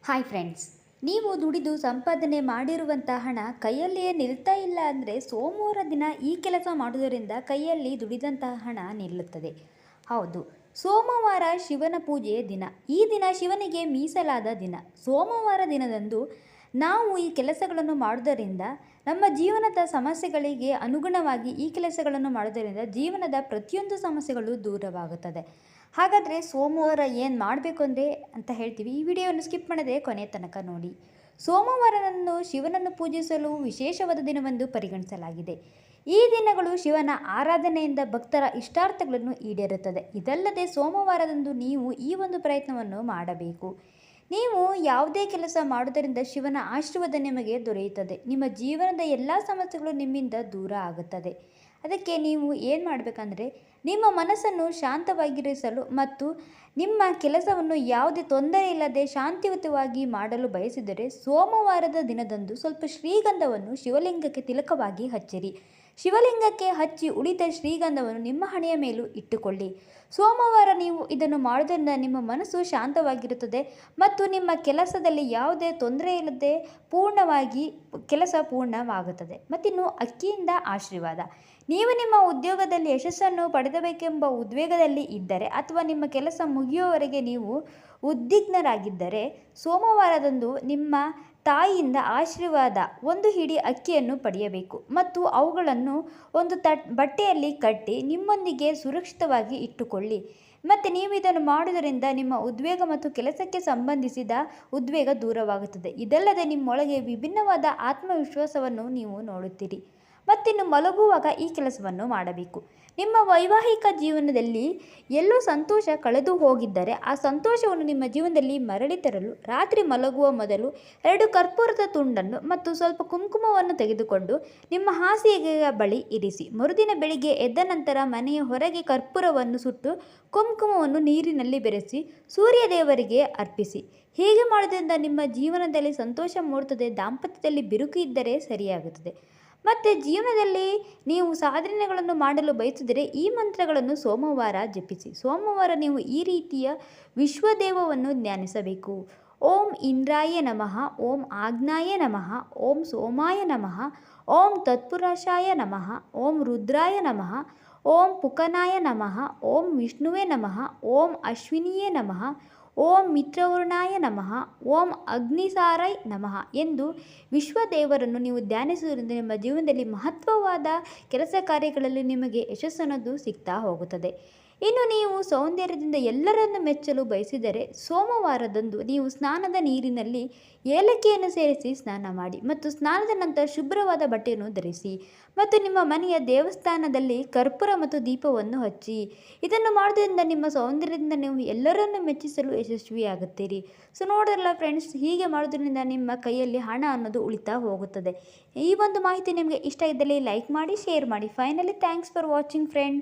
Hi friends, ನೀವು ದುಡಿದು ಸಂಪಾದನೆ ಮಾಡಿರುವಂಥ ಹಣ ಕೈಯಲ್ಲಿಯೇ ನಿಲ್ತಾ ಇಲ್ಲ ಅಂದರೆ ಸೋಮವಾರ ದಿನ ಈ ಕೆಲಸ ಮಾಡುವುದರಿಂದ ಕೈಯಲ್ಲಿ ದುಡಿದಂತಹ ಹಣ ನಿಲ್ಲುತ್ತದೆ. ಹೌದು, ಸೋಮವಾರ ಶಿವನ ಪೂಜೆಯ ದಿನ. ಈ ದಿನ ಶಿವನಿಗೆ ಮೀಸಲಾದ ದಿನ. ಸೋಮವಾರ ದಿನದಂದು ನಾವು ಈ ಕೆಲಸಗಳನ್ನು ಮಾಡುವುದರಿಂದ ನಮ್ಮ ಜೀವನದ ಸಮಸ್ಯೆಗಳಿಗೆ ಅನುಗುಣವಾಗಿ ಈ ಕೆಲಸಗಳನ್ನು ಮಾಡುವುದರಿಂದ ಜೀವನದ ಪ್ರತಿಯೊಂದು ಸಮಸ್ಯೆಗಳು ದೂರವಾಗುತ್ತದೆ. ಹಾಗಾದರೆ ಸೋಮವಾರ ಏನು ಮಾಡಬೇಕು ಅಂದರೆ ಅಂತ ಹೇಳ್ತೀವಿ. ಈ ವಿಡಿಯೋವನ್ನು ಸ್ಕಿಪ್ ಮಾಡದೆ ಕೊನೆಯ ತನಕ ನೋಡಿ. ಸೋಮವಾರನನ್ನು ಶಿವನನ್ನು ಪೂಜಿಸಲು ವಿಶೇಷವಾದ ದಿನವೆಂದು ಪರಿಗಣಿಸಲಾಗಿದೆ. ಈ ದಿನಗಳು ಶಿವನ ಆರಾಧನೆಯಿಂದ ಭಕ್ತರ ಇಷ್ಟಾರ್ಥಗಳನ್ನು ಈಡೇರುತ್ತದೆ. ಇದಲ್ಲದೆ ಸೋಮವಾರದಂದು ನೀವು ಈ ಒಂದು ಪ್ರಯತ್ನವನ್ನು ಮಾಡಬೇಕು. ನೀವು ಯಾವುದೇ ಕೆಲಸ ಮಾಡುವುದರಿಂದ ಶಿವನ ಆಶೀರ್ವಾದ ನಿಮಗೆ ದೊರೆಯುತ್ತದೆ. ನಿಮ್ಮ ಜೀವನದ ಎಲ್ಲ ಸಮಸ್ಯೆಗಳು ನಿಮ್ಮಿಂದ ದೂರ ಆಗುತ್ತದೆ. ಅದಕ್ಕೆ ನೀವು ಏನು ಮಾಡಬೇಕಂದ್ರೆ, ನಿಮ್ಮ ಮನಸ್ಸನ್ನು ಶಾಂತವಾಗಿರಿಸಲು ಮತ್ತು ನಿಮ್ಮ ಕೆಲಸವನ್ನು ಯಾವುದೇ ತೊಂದರೆ ಇಲ್ಲದೆ ಶಾಂತಿಯುತವಾಗಿ ಮಾಡಲು ಬಯಸಿದರೆ ಸೋಮವಾರದ ದಿನದಂದು ಸ್ವಲ್ಪ ಶ್ರೀಗಂಧವನ್ನು ಶಿವಲಿಂಗಕ್ಕೆ ತಿಲಕವಾಗಿ ಹಚ್ಚಿರಿ. ಶಿವಲಿಂಗಕ್ಕೆ ಹಚ್ಚಿ ಉಳಿದ ಶ್ರೀಗಂಧವನ್ನು ನಿಮ್ಮ ಹಣೆಯ ಮೇಲೂ ಇಟ್ಟುಕೊಳ್ಳಿ. ಸೋಮವಾರ ನೀವು ಇದನ್ನು ಮಾಡುವುದರಿಂದ ನಿಮ್ಮ ಮನಸ್ಸು ಶಾಂತವಾಗಿರುತ್ತದೆ ಮತ್ತು ನಿಮ್ಮ ಕೆಲಸದಲ್ಲಿ ಯಾವುದೇ ತೊಂದರೆ ಇಲ್ಲದೆ ಪೂರ್ಣವಾಗಿ ಕೆಲಸ ಪೂರ್ಣವಾಗುತ್ತದೆ. ಮತ್ತಿನ್ನು ಅಕ್ಕಿಯಿಂದ ಆಶೀರ್ವಾದ. ನೀವು ನಿಮ್ಮ ಉದ್ಯೋಗದಲ್ಲಿ ಯಶಸ್ಸನ್ನು ಪಡೆಯಬೇಕೆಂಬ ಉದ್ವೇಗದಲ್ಲಿ ಇದ್ದರೆ ಅಥವಾ ನಿಮ್ಮ ಕೆಲಸ ಮುಗಿಯುವವರೆಗೆ ನೀವು ಉದ್ವಿಗ್ನರಾಗಿದ್ದರೆ ಸೋಮವಾರದಂದು ನಿಮ್ಮ ತಾಯಿಯಿಂದ ಆಶೀರ್ವಾದ ಒಂದು ಹಿಡಿ ಅಕ್ಕಿಯನ್ನು ಪಡೆಯಬೇಕು ಮತ್ತು ಅವುಗಳನ್ನು ಒಂದು ಬಟ್ಟೆಯಲ್ಲಿ ಕಟ್ಟಿ ನಿಮ್ಮೊಂದಿಗೆ ಸುರಕ್ಷಿತವಾಗಿ ಇಟ್ಟುಕೊಳ್ಳಿ. ಮತ್ತು ನೀವು ಇದನ್ನು ಮಾಡುವುದರಿಂದ ನಿಮ್ಮ ಉದ್ವೇಗ ಮತ್ತು ಕೆಲಸಕ್ಕೆ ಸಂಬಂಧಿಸಿದ ಉದ್ವೇಗ ದೂರವಾಗುತ್ತದೆ. ಇದಲ್ಲದೆ ನಿಮ್ಮೊಳಗೆ ವಿಭಿನ್ನವಾದ ಆತ್ಮವಿಶ್ವಾಸವನ್ನು ನೀವು ನೋಡುತ್ತೀರಿ. ಮತ್ತಿನ್ನು ಮಲಗುವಾಗ ಈ ಕೆಲಸವನ್ನು ಮಾಡಬೇಕು. ನಿಮ್ಮ ವೈವಾಹಿಕ ಜೀವನದಲ್ಲಿ ಎಲ್ಲೋ ಸಂತೋಷ ಕಳೆದು ಹೋಗಿದ್ದರೆ ಆ ಸಂತೋಷವನ್ನು ನಿಮ್ಮ ಜೀವನದಲ್ಲಿ ಮರಳಿ ತರಲು ರಾತ್ರಿ ಮಲಗುವ ಮೊದಲು 2 ಕರ್ಪೂರದ ತುಂಡನ್ನು ಮತ್ತು ಸ್ವಲ್ಪ ಕುಂಕುಮವನ್ನು ತೆಗೆದುಕೊಂಡು ನಿಮ್ಮ ಹಾಸಿಗೆಯ ಬಳಿ ಇರಿಸಿ. ಮರುದಿನ ಬೆಳಿಗ್ಗೆ ಎದ್ದ ನಂತರ ಮನೆಯ ಹೊರಗೆ ಕರ್ಪೂರವನ್ನು ಸುಟ್ಟು ಕುಂಕುಮವನ್ನು ನೀರಿನಲ್ಲಿ ಬೆರೆಸಿ ಸೂರ್ಯ ದೇವರಿಗೆ ಅರ್ಪಿಸಿ. ಹೀಗೆ ಮಾಡೋದ್ರಿಂದ ನಿಮ್ಮ ಜೀವನದಲ್ಲಿ ಸಂತೋಷ ಮೂಡುತ್ತದೆ. ದಾಂಪತ್ಯದಲ್ಲಿ ಬಿರುಕು ಇದ್ದರೆ ಸರಿಯಾಗುತ್ತದೆ. ಮತ್ತು ಜೀವನದಲ್ಲಿ ನೀವು ಸಾಧನೆಗಳನ್ನು ಮಾಡಲು ಬಯಸಿದರೆ ಈ ಮಂತ್ರಗಳನ್ನು ಸೋಮವಾರ ಜಪಿಸಿ. ಸೋಮವಾರ ನೀವು ಈ ರೀತಿಯ ವಿಶ್ವದೇವವನ್ನು ಧ್ಯಾನಿಸಬೇಕು. ಓಂ ಇಂದ್ರಾಯ ನಮಃ, ಓಂ ಆಗ್ನಾಯ ನಮಃ, ಓಂ ಸೋಮಾಯ ನಮಃ, ಓಂ ತತ್ಪುರುಷಾಯ ನಮಃ, ಓಂ ರುದ್ರಾಯ ನಮಃ, ಓಂ ಪುಕನಾಯ ನಮಃ, ಓಂ ವಿಷ್ಣುವೇ ನಮಃ, ಓಂ ಅಶ್ವಿನಿಯೇ ನಮಃ, ಓಂ ಮಿತ್ರವರುಣಾಯ ನಮಃ, ಓಂ ಅಗ್ನಿಸಾರಾಯ ನಮಃ ಎಂದು ವಿಶ್ವದೇವರನ್ನು ನೀವು ಧ್ಯಾನಿಸುವುದರಿಂದ ನಿಮ್ಮ ಜೀವನದಲ್ಲಿ ಮಹತ್ವವಾದ ಕೆಲಸ ಕಾರ್ಯಗಳಲ್ಲಿ ನಿಮಗೆ ಯಶಸ್ಸನ್ನೋದು ಸಿಗ್ತಾ ಹೋಗುತ್ತದೆ. ಇನ್ನು ನೀವು ಸೌಂದರ್ಯದಿಂದ ಎಲ್ಲರನ್ನು ಮೆಚ್ಚಲು ಬಯಸಿದರೆ ಸೋಮವಾರದಂದು ನೀವು ಸ್ನಾನದ ನೀರಿನಲ್ಲಿ ಏಲಕ್ಕಿಯನ್ನು ಸೇರಿಸಿ ಸ್ನಾನ ಮಾಡಿ ಮತ್ತು ಸ್ನಾನದ ನಂತರ ಶುಭ್ರವಾದ ಬಟ್ಟೆಯನ್ನು ಧರಿಸಿ ಮತ್ತು ನಿಮ್ಮ ಮನೆಯ ದೇವಸ್ಥಾನದಲ್ಲಿ ಕರ್ಪೂರ ಮತ್ತು ದೀಪವನ್ನು ಹಚ್ಚಿ. ಇದನ್ನು ಮಾಡೋದ್ರಿಂದ ನಿಮ್ಮ ಸೌಂದರ್ಯದಿಂದ ನೀವು ಎಲ್ಲರನ್ನು ಮೆಚ್ಚಿಸಲು ಯಶಸ್ವಿಯಾಗುತ್ತೀರಿ. ಸೊ ನೋಡಿದ್ರಲ್ಲ ಫ್ರೆಂಡ್ಸ್, ಹೀಗೆ ಮಾಡೋದ್ರಿಂದ ನಿಮ್ಮ ಕೈಯಲ್ಲಿ ಹಣ ಅನ್ನೋದು ಉಳಿತಾ ಹೋಗುತ್ತದೆ. ಈ ಒಂದು ಮಾಹಿತಿ ನಿಮಗೆ ಇಷ್ಟ ಇದ್ದಲ್ಲಿ ಲೈಕ್ ಮಾಡಿ, ಶೇರ್ ಮಾಡಿ. Finally thanks for watching friends.